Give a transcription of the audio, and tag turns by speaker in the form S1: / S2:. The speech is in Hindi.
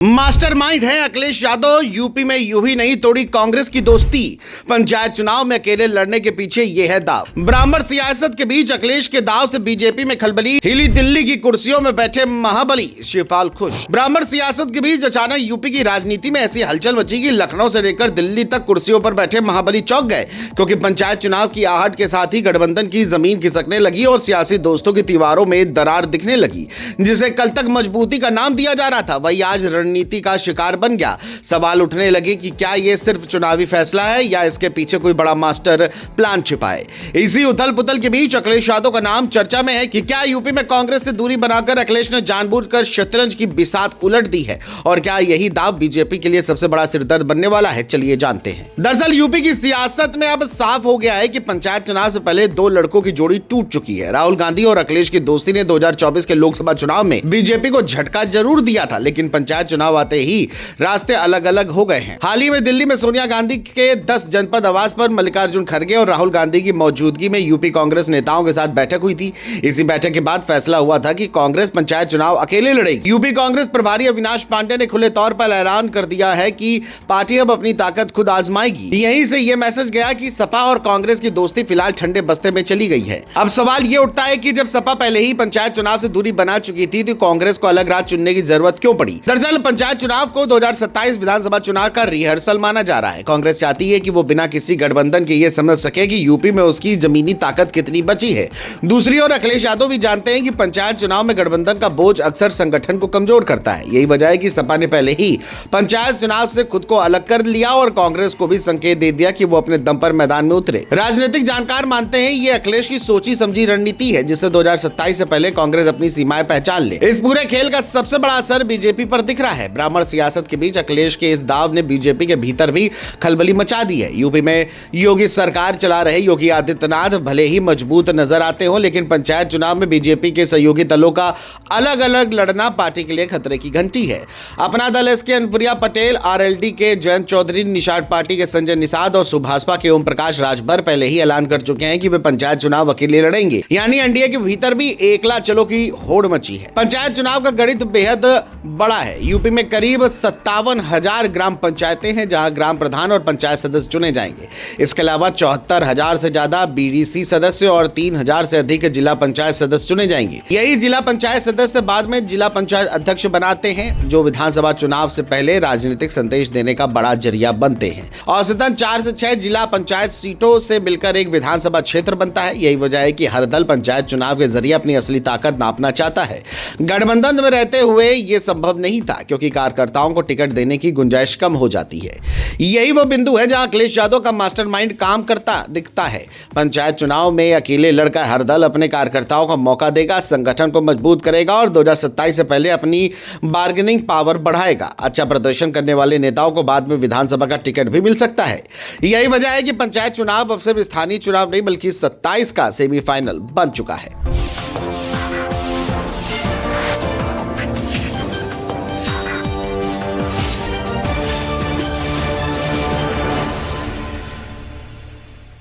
S1: मास्टरमाइंड है अखिलेश यादव। यूपी में यूं ही नहीं तोड़ी कांग्रेस की दोस्ती। पंचायत चुनाव में अकेले लड़ने के पीछे ये है दाव। ब्राह्मण सियासत के बीच अखिलेश के दाव से बीजेपी में खलबली। हिली दिल्ली की कुर्सियों में बैठे महाबली, शिवपाल खुश। ब्राह्मण सियासत के बीच अचानक यूपी की राजनीति में ऐसी हलचल मची कि लखनऊ से लेकर दिल्ली तक कुर्सियों पर बैठे महाबली चौंक गए, क्योंकि पंचायत चुनाव की आहट के साथ ही गठबंधन की जमीन खिसकने लगी और सियासी दोस्तों की दीवारों में दरार दिखने लगी। जिसे कल तक मजबूती का नाम दिया जा रहा था, वही आज नीति का शिकार बन गया। सवाल उठने लगे कि क्या यह सिर्फ चुनावी फैसला है या इसके पीछे कोई बड़ा मास्टर प्लान छिपा है। इसी उथल पुथल के बीच अखिलेश यादव का नाम चर्चा में है कि क्या यूपी में कांग्रेस से दूरी बनाकर अखिलेश ने जानबूझकर शतरंज की बिसात उलट दी है, और क्या यही दाव बीजेपी के लिए सबसे बड़ा सिरदर्द बनने वाला है। चलिए जानते हैं। दरअसल यूपी की सियासत में अब साफ हो गया है कि पंचायत चुनाव से पहले दो लड़कों की जोड़ी टूट चुकी है। राहुल गांधी और अखिलेश की दोस्ती ने 2024 के लोकसभा चुनाव में बीजेपी को झटका जरूर दिया था, लेकिन पंचायत चुनाव आते ही रास्ते अलग अलग हो गए हैं। हाल ही में दिल्ली में सोनिया गांधी के 10 जनपद आवास पर मल्लिकार्जुन खड़गे और राहुल गांधी की मौजूदगी में यूपी कांग्रेस नेताओं के साथ बैठक हुई थी। इसी बैठक के बाद फैसला हुआ था कि कांग्रेस पंचायत चुनाव अकेले लड़ेगी। यूपी कांग्रेस प्रभारी अविनाश पांडे ने खुले तौर पर ऐलान कर दिया है कि पार्टी अब अपनी ताकत खुद आजमाएगी। यहीं से यह मैसेज गया कि सपा और कांग्रेस की दोस्ती फिलहाल ठंडे बस्ते में चली गई है। अब सवाल ये उठता है कि जब सपा पहले ही पंचायत चुनाव से दूरी बना चुकी थी, तो कांग्रेस को अलग राह चुनने की जरूरत क्यों पड़ी। दरअसल पंचायत चुनाव को 2027 विधानसभा चुनाव का रिहर्सल माना जा रहा है। कांग्रेस चाहती है कि वो बिना किसी गठबंधन के ये समझ सके कि यूपी में उसकी जमीनी ताकत कितनी बची है। दूसरी ओर अखिलेश यादव भी जानते हैं कि पंचायत चुनाव में गठबंधन का बोझ अक्सर संगठन को कमजोर करता है। यही वजह है कि सपा ने पहले ही पंचायत चुनाव से खुद को अलग कर लिया और कांग्रेस को भी संकेत दे दिया कि वो अपने दम पर मैदान में उतरे। राजनीतिक जानकार मानते हैं ये अखिलेश की सोची समझी रणनीति है, जिससे 2027 से पहले कांग्रेस अपनी सीमाएं पहचान ले। इस पूरे खेल का सबसे बड़ा असर बीजेपी पर दिख रहा है। ब्राह्मण सियासत के बीच अखिलेश के इस दाव ने बीजेपी के भीतर भी खलबली मचा दी है। यूपी में योगी सरकार चला रहे योगी आदित्यनाथ भले ही मजबूत नजर आते हो, लेकिन पंचायत चुनाव में बीजेपी के सहयोगी दलों का अलग अलग लड़ना पार्टी के लिए खतरे की घंटी है। अपना दल एसके अनुप्रिया पटेल, आरएलडी के जयंत चौधरी, निषाद पार्टी के संजय निषाद और सुभाषपा के ओम प्रकाश राजभर पहले ही ऐलान कर चुके हैं कि वे पंचायत चुनाव अकेले लड़ेंगे। यानी एनडीए के भीतर भी एकला चलो की होड़ मची है। पंचायत चुनाव का गणित बेहद बड़ा है। यूपी में करीब 57,000 ग्राम पंचायतें हैं, जहां ग्राम प्रधान और पंचायत सदस्य चुने जाएंगे। इसके अलावा 74,000 से ज्यादा बीडीसी सदस्य और 3,000 से अधिक जिला पंचायत सदस्य चुने जाएंगे। यही जिला पंचायत सदस्य बाद में जिला पंचायत अध्यक्ष बनाते हैं, जो विधानसभा चुनाव से पहले राजनीतिक संदेश देने का बड़ा जरिया बनते हैं। औसतन 4 से 6 जिला पंचायत सीटों से मिलकर एक विधानसभा क्षेत्र बनता है। यही वजह है कि हर दल पंचायत चुनाव के जरिए अपनी असली ताकत नापना चाहता है। गठबंधन में रहते हुए यह संभव नहीं था, क्योंकि कार्यकर्ताओं को टिकट देने की गुंजाइश कम हो जाती है। यही वो बिंदु है जहां अखिलेश यादव का मास्टरमाइंड काम करता दिखता है। पंचायत चुनाव में अकेले लड़कर हर दल अपने कार्यकर्ताओं को मौका देगा, संगठन को मजबूत करेगा और 2027 से पहले अपनी बार्गेनिंग पावर बढ़ाएगा। अच्छा प्रदर्शन करने वाले नेताओं को बाद में विधानसभा का टिकट भी मिल सकता है। यही वजह है कि पंचायत चुनाव अब सिर्फ स्थानीय चुनाव नहीं, बल्कि 27 का सेमीफाइनल बन चुका है।